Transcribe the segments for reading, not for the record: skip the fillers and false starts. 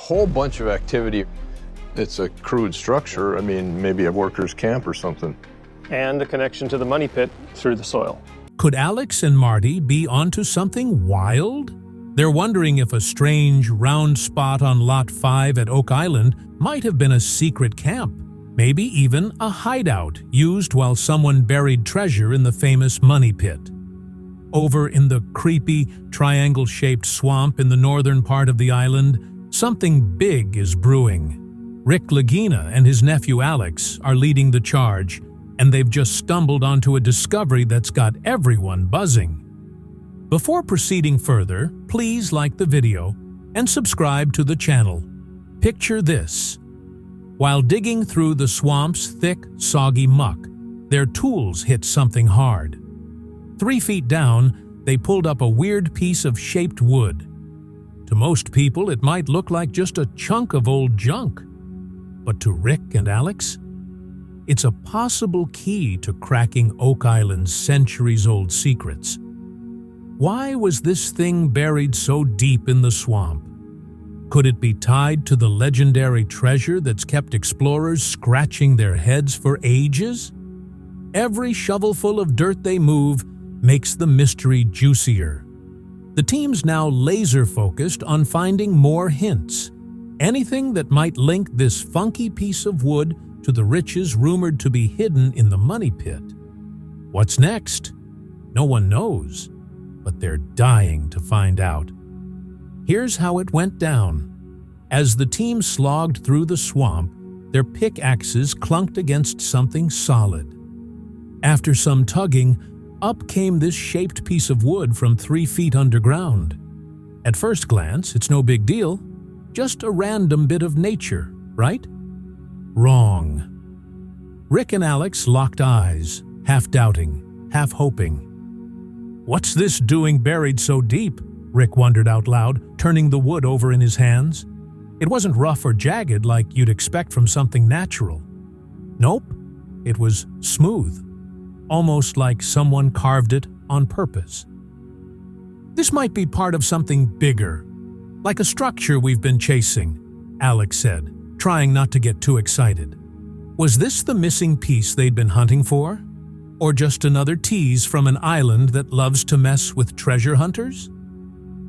whole bunch of activity. It's a crude structure. I mean, maybe a worker's camp or something. And the connection to the money pit through the soil. Could Alex and Marty be onto something wild? They're wondering if a strange, round spot on Lot 5 at Oak Island might have been a secret camp, maybe even a hideout used while someone buried treasure in the famous money pit. Over in the creepy, triangle-shaped swamp in the northern part of the island, something big is brewing. Rick Lagina and his nephew Alex are leading the charge, and they've just stumbled onto a discovery that's got everyone buzzing. Before proceeding further, please like the video and subscribe to the channel. Picture this. While digging through the swamp's thick, soggy muck, their tools hit something hard. 3 feet down, they pulled up a weird piece of shaped wood. To most people, it might look like just a chunk of old junk. But to Rick and Alex, it's a possible key to cracking Oak Island's centuries-old secrets. Why was this thing buried so deep in the swamp? Could it be tied to the legendary treasure that's kept explorers scratching their heads for ages? Every shovelful of dirt they move makes the mystery juicier. The team's now laser-focused on finding more hints, anything that might link this funky piece of wood to the riches rumored to be hidden in the money pit. What's next? No one knows, but they're dying to find out. Here's how it went down. As the team slogged through the swamp, their pickaxes clunked against something solid. After some tugging, up came this shaped piece of wood from 3 feet underground. At first glance, it's no big deal, just a random bit of nature, right? Wrong. Rick and Alex locked eyes, half doubting, half hoping. "What's this doing buried so deep?" Rick wondered out loud, turning the wood over in his hands. It wasn't rough or jagged like you'd expect from something natural. Nope, it was smooth, almost like someone carved it on purpose. "This might be part of something bigger, like a structure we've been chasing," Alex said, trying not to get too excited. Was this the missing piece they'd been hunting for? Or just another tease from an island that loves to mess with treasure hunters?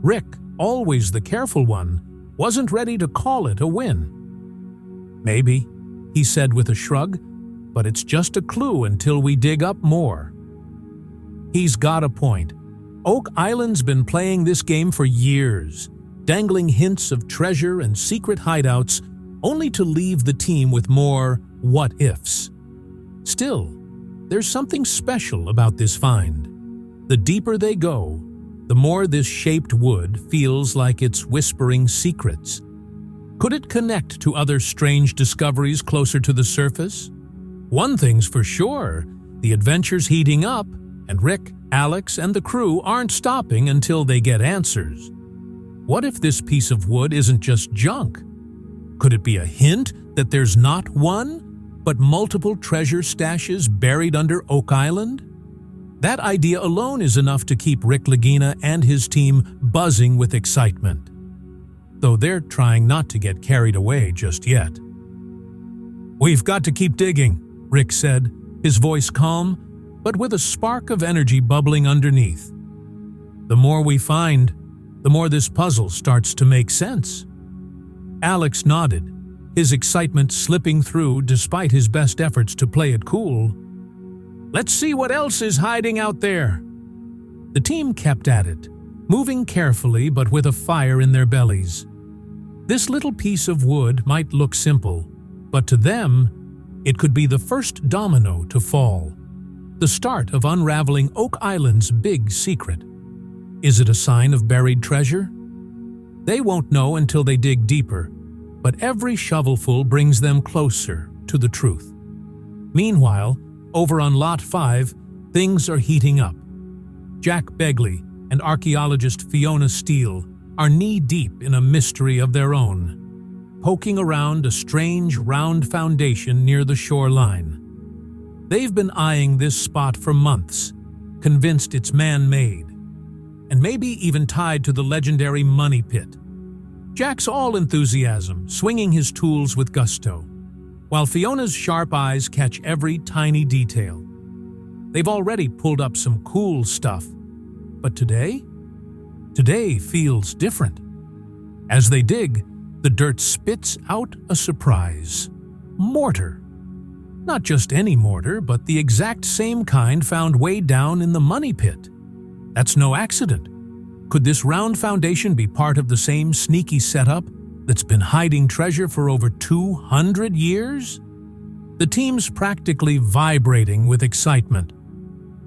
Rick, always the careful one, wasn't ready to call it a win. "Maybe," he said with a shrug, "but it's just a clue until we dig up more." He's got a point. Oak Island's been playing this game for years, dangling hints of treasure and secret hideouts, only to leave the team with more what-ifs. Still, there's something special about this find. The deeper they go, the more this shaped wood feels like it's whispering secrets. Could it connect to other strange discoveries closer to the surface? One thing's for sure, the adventure's heating up, and Rick, Alex, and the crew aren't stopping until they get answers. What if this piece of wood isn't just junk? Could it be a hint that there's not one, but multiple treasure stashes buried under Oak Island? That idea alone is enough to keep Rick Lagina and his team buzzing with excitement, though they're trying not to get carried away just yet. "We've got to keep digging," Rick said, his voice calm, but with a spark of energy bubbling underneath. "The more we find, the more this puzzle starts to make sense." Alex nodded, his excitement slipping through despite his best efforts to play it cool. "Let's see what else is hiding out there." The team kept at it, moving carefully but with a fire in their bellies. This little piece of wood might look simple, but to them, it could be the first domino to fall, the start of unraveling Oak Island's big secret. Is it a sign of buried treasure? They won't know until they dig deeper, but every shovelful brings them closer to the truth. Meanwhile, over on Lot 5, things are heating up. Jack Begley and archaeologist Fiona Steele are knee-deep in a mystery of their own, poking around a strange round foundation near the shoreline. They've been eyeing this spot for months, convinced it's man-made, and maybe even tied to the legendary money pit. Jack's all enthusiasm, swinging his tools with gusto, while Fiona's sharp eyes catch every tiny detail. They've already pulled up some cool stuff, but today feels different. As they dig, the dirt spits out a surprise. Mortar. Not just any mortar, but the exact same kind found way down in the money pit. That's no accident. Could this round foundation be part of the same sneaky setup that's been hiding treasure for over 200 years? The team's practically vibrating with excitement,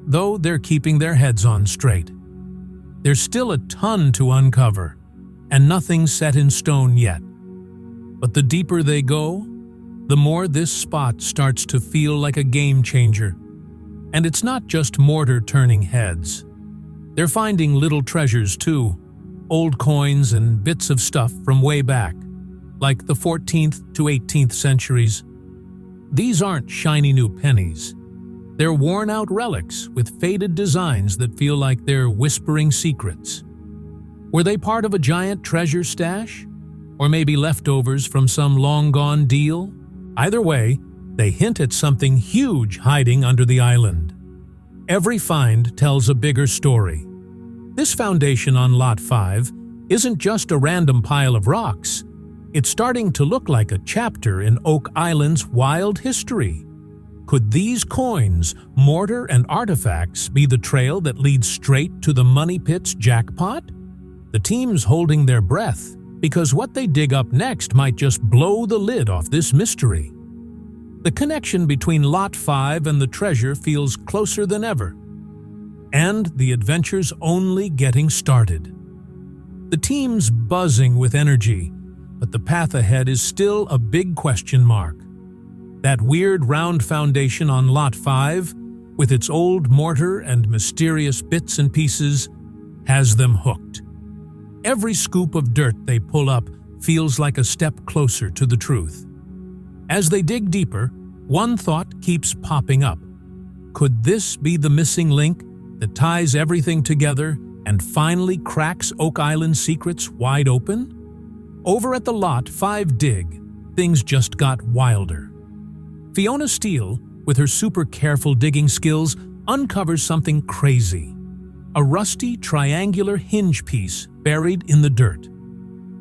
though they're keeping their heads on straight. There's still a ton to uncover, and nothing's set in stone yet. But the deeper they go, the more this spot starts to feel like a game changer. And it's not just mortar turning heads. They're finding little treasures too, old coins and bits of stuff from way back, like the 14th to 18th centuries. These aren't shiny new pennies. They're worn-out relics with faded designs that feel like they're whispering secrets. Were they part of a giant treasure stash? Or maybe leftovers from some long-gone deal? Either way, they hint at something huge hiding under the island. Every find tells a bigger story. This foundation on Lot 5 isn't just a random pile of rocks. It's starting to look like a chapter in Oak Island's wild history. Could these coins, mortar, and artifacts be the trail that leads straight to the money pit's jackpot? The team's holding their breath, because what they dig up next might just blow the lid off this mystery. The connection between Lot 5 and the treasure feels closer than ever. And the adventure's only getting started. The team's buzzing with energy, but the path ahead is still a big question mark. That weird round foundation on Lot 5, with its old mortar and mysterious bits and pieces, has them hooked. Every scoop of dirt they pull up feels like a step closer to the truth. As they dig deeper, one thought keeps popping up. Could this be the missing link that ties everything together and finally cracks Oak Island's secrets wide open? Over at the Lot 5 dig, things just got wilder. Fiona Steele, with her super careful digging skills, uncovers something crazy. A rusty triangular hinge piece buried in the dirt.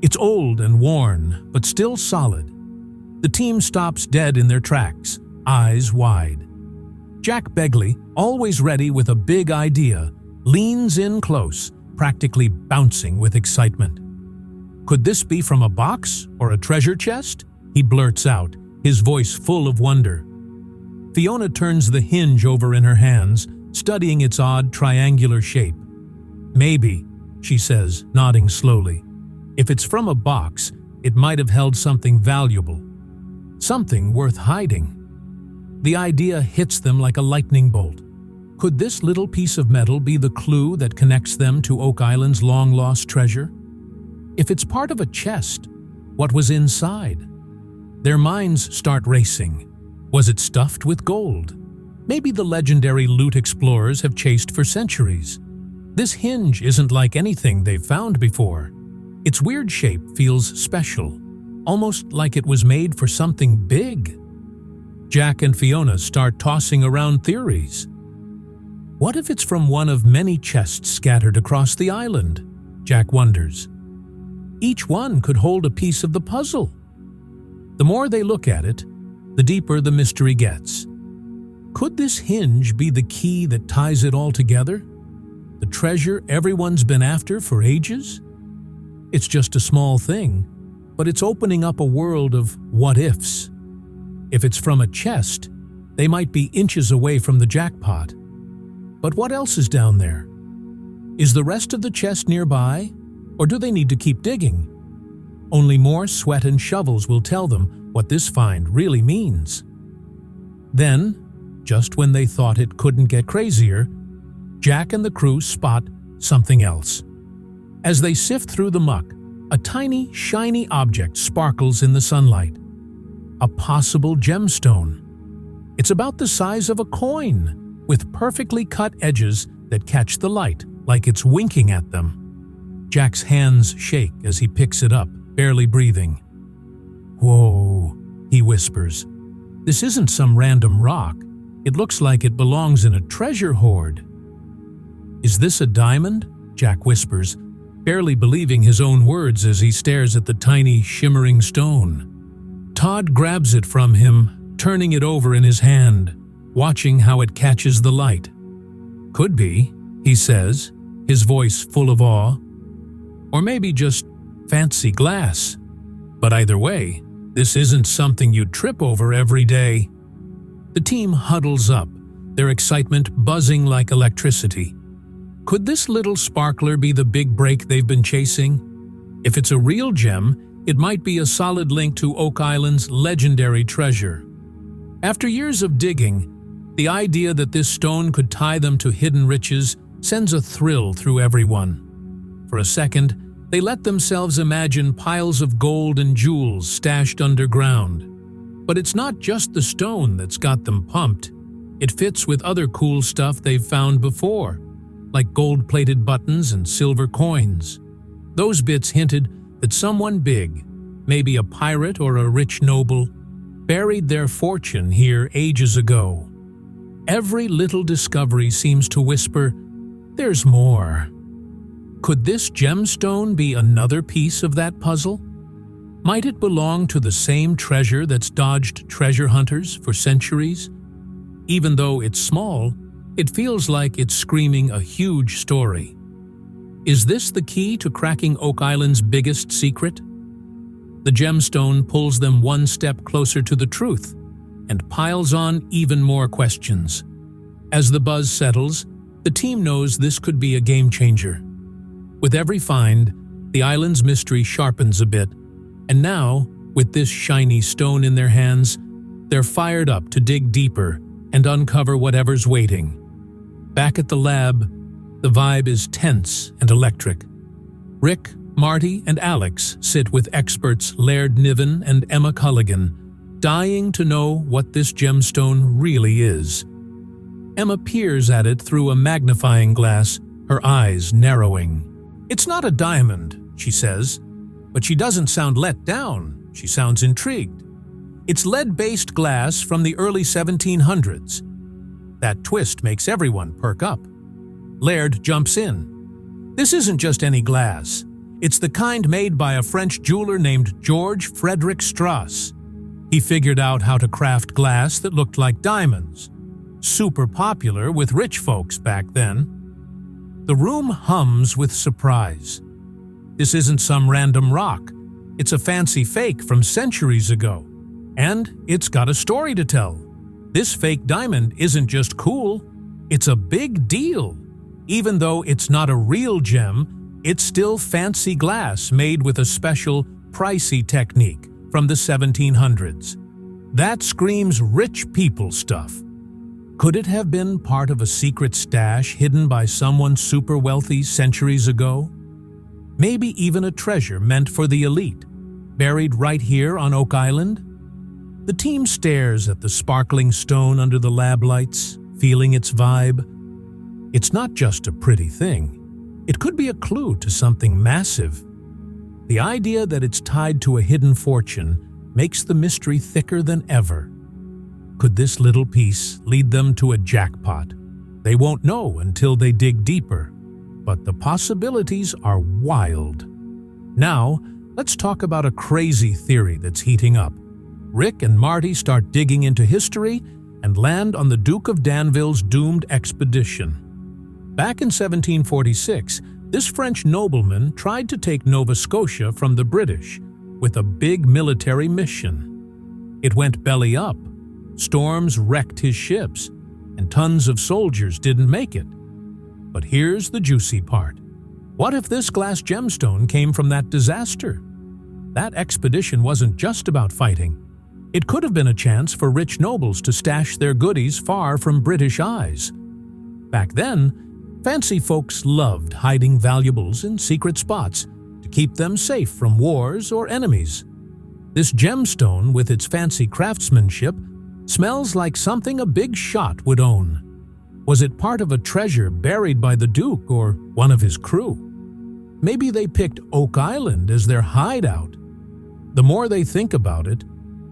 It's old and worn, but still solid. The team stops dead in their tracks, eyes wide. Jack Begley, always ready with a big idea, leans in close, practically bouncing with excitement. Could this be from a box or a treasure chest? He blurts out, his voice full of wonder. Fiona turns the hinge over in her hands, studying its odd triangular shape. Maybe, she says, nodding slowly. If it's from a box, it might have held something valuable. Something worth hiding. The idea hits them like a lightning bolt. Could this little piece of metal be the clue that connects them to Oak Island's long-lost treasure? If it's part of a chest, what was inside? Their minds start racing. Was it stuffed with gold? Maybe the legendary loot explorers have chased for centuries. This hinge isn't like anything they've found before. Its weird shape feels special, almost like it was made for something big. Jack and Fiona start tossing around theories. What if it's from one of many chests scattered across the island? Jack wonders. Each one could hold a piece of the puzzle. The more they look at it, the deeper the mystery gets. Could this hinge be the key that ties it all together? The treasure everyone's been after for ages? It's just a small thing, but it's opening up a world of what-ifs. If it's from a chest, they might be inches away from the jackpot. But what else is down there? Is the rest of the chest nearby, or do they need to keep digging? Only more sweat and shovels will tell them what this find really means. Then, just when they thought it couldn't get crazier, Jack and the crew spot something else. As they sift through the muck, a tiny, shiny object sparkles in the sunlight. A possible gemstone. It's about the size of a coin, with perfectly cut edges that catch the light like it's winking at them. Jack's hands shake as he picks it up, barely breathing. "Whoa," he whispers. "This isn't some random rock. It looks like it belongs in a treasure hoard." "Is this a diamond?" Jack whispers, barely believing his own words as he stares at the tiny, shimmering stone. Todd grabs it from him, turning it over in his hand, watching how it catches the light. "Could be," he says, his voice full of awe. "Or maybe just fancy glass. But either way, this isn't something you'd trip over every day." The team huddles up, their excitement buzzing like electricity. Could this little sparkler be the big break they've been chasing? If it's a real gem, it might be a solid link to Oak Island's legendary treasure. After years of digging, the idea that this stone could tie them to hidden riches sends a thrill through everyone. For a second, they let themselves imagine piles of gold and jewels stashed underground. But it's not just the stone that's got them pumped. It fits with other cool stuff they've found before, like gold-plated buttons and silver coins. Those bits hinted that someone big, maybe a pirate or a rich noble, buried their fortune here ages ago. Every little discovery seems to whisper, "There's more." Could this gemstone be another piece of that puzzle? Might it belong to the same treasure that's dodged treasure hunters for centuries? Even though it's small, it feels like it's screaming a huge story. Is this the key to cracking Oak Island's biggest secret? The gemstone pulls them one step closer to the truth and piles on even more questions. As the buzz settles, the team knows this could be a game-changer. With every find, the island's mystery sharpens a bit, and now, with this shiny stone in their hands, they're fired up to dig deeper and uncover whatever's waiting. Back at the lab, the vibe is tense and electric. Rick, Marty, and Alex sit with experts Laird Niven and Emma Culligan, dying to know what this gemstone really is. Emma peers at it through a magnifying glass, her eyes narrowing. "It's not a diamond," she says, but she doesn't sound let down. She sounds intrigued. "It's lead-based glass from the early 1700s. That twist makes everyone perk up. Laird jumps in. "This isn't just any glass. It's the kind made by a French jeweler named George Frederick Strass. He figured out how to craft glass that looked like diamonds. Super popular with rich folks back then." The room hums with surprise. This isn't some random rock. It's a fancy fake from centuries ago. And it's got a story to tell. This fake diamond isn't just cool, it's a big deal. Even though it's not a real gem, it's still fancy glass made with a special, pricey technique from the 1700s. That screams rich people stuff. Could it have been part of a secret stash hidden by someone super wealthy centuries ago? Maybe even a treasure meant for the elite, buried right here on Oak Island? The team stares at the sparkling stone under the lab lights, feeling its vibe. It's not just a pretty thing. It could be a clue to something massive. The idea that it's tied to a hidden fortune makes the mystery thicker than ever. Could this little piece lead them to a jackpot? They won't know until they dig deeper, but the possibilities are wild. Now, let's talk about a crazy theory that's heating up. Rick and Marty start digging into history and land on the Duke of Danville's doomed expedition. Back in 1746, this French nobleman tried to take Nova Scotia from the British with a big military mission. It went belly up. Storms wrecked his ships, and tons of soldiers didn't make it. But here's the juicy part. What if this glass gemstone came from that disaster? That expedition wasn't just about fighting. It could have been a chance for rich nobles to stash their goodies far from British eyes. Back then, fancy folks loved hiding valuables in secret spots to keep them safe from wars or enemies. This gemstone, with its fancy craftsmanship, smells like something a big shot would own. Was it part of a treasure buried by the Duke or one of his crew? Maybe they picked Oak Island as their hideout, The more they think about it,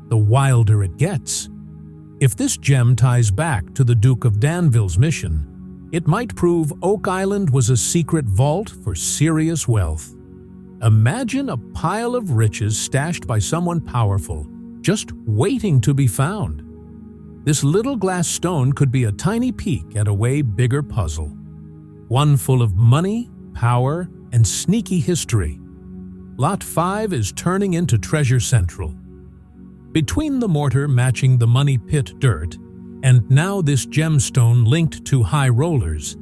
the wilder it gets. If this gem ties back to the Duke of Danville's mission, it might prove Oak Island was a secret vault for serious wealth. Imagine a pile of riches stashed by someone powerful, just waiting to be found. This little glass stone could be a tiny peek at a way bigger puzzle. One full of money, power, and sneaky history. Lot 5 is turning into Treasure Central. Between the mortar matching the money pit dirt, and now this gemstone linked to high rollers,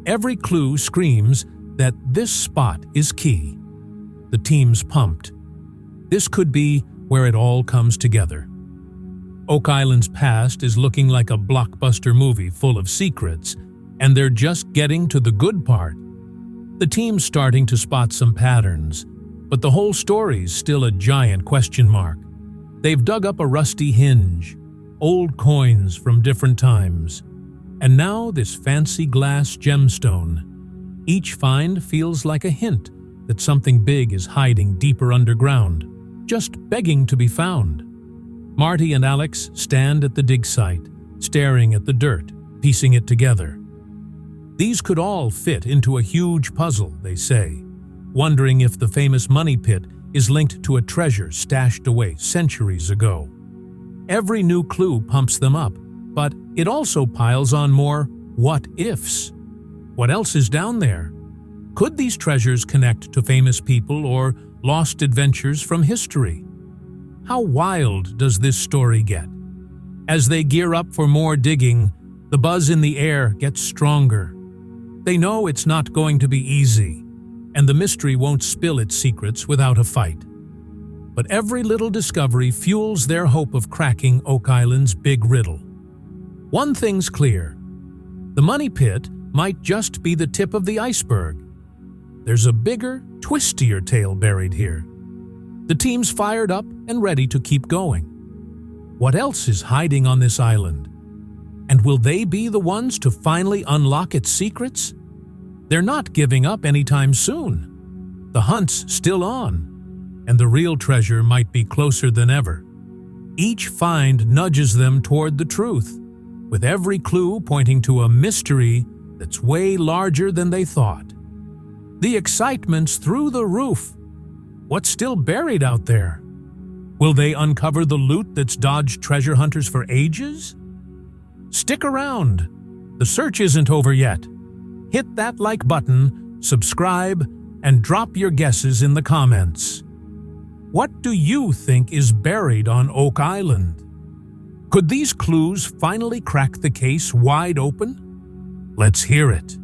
every clue screams that this spot is key. The team's pumped. This could be where it all comes together. Oak Island's past is looking like a blockbuster movie full of secrets, and they're just getting to the good part. The team's starting to spot some patterns, but the whole story's still a giant question mark. They've dug up a rusty hinge, old coins from different times, and now this fancy glass gemstone. Each find feels like a hint that something big is hiding deeper underground, just begging to be found. Marty and Alex stand at the dig site, staring at the dirt, piecing it together. These could all fit into a huge puzzle, they say, wondering if the famous money pit is linked to a treasure stashed away centuries ago. Every new clue pumps them up, but it also piles on more what-ifs. What else is down there? Could these treasures connect to famous people or lost adventures from history? How wild does this story get? As they gear up for more digging, the buzz in the air gets stronger. They know it's not going to be easy, and the mystery won't spill its secrets without a fight. But every little discovery fuels their hope of cracking Oak Island's big riddle. One thing's clear. The money pit might just be the tip of the iceberg. There's a bigger, twistier tale buried here. The team's fired up and ready to keep going. What else is hiding on this island? And will they be the ones to finally unlock its secrets? They're not giving up anytime soon. The hunt's still on, and the real treasure might be closer than ever. Each find nudges them toward the truth, with every clue pointing to a mystery that's way larger than they thought. The excitement's through the roof. What's still buried out there? Will they uncover the loot that's dodged treasure hunters for ages? Stick around. The search isn't over yet. Hit that like button, subscribe, and drop your guesses in the comments. What do you think is buried on Oak Island? Could these clues finally crack the case wide open? Let's hear it.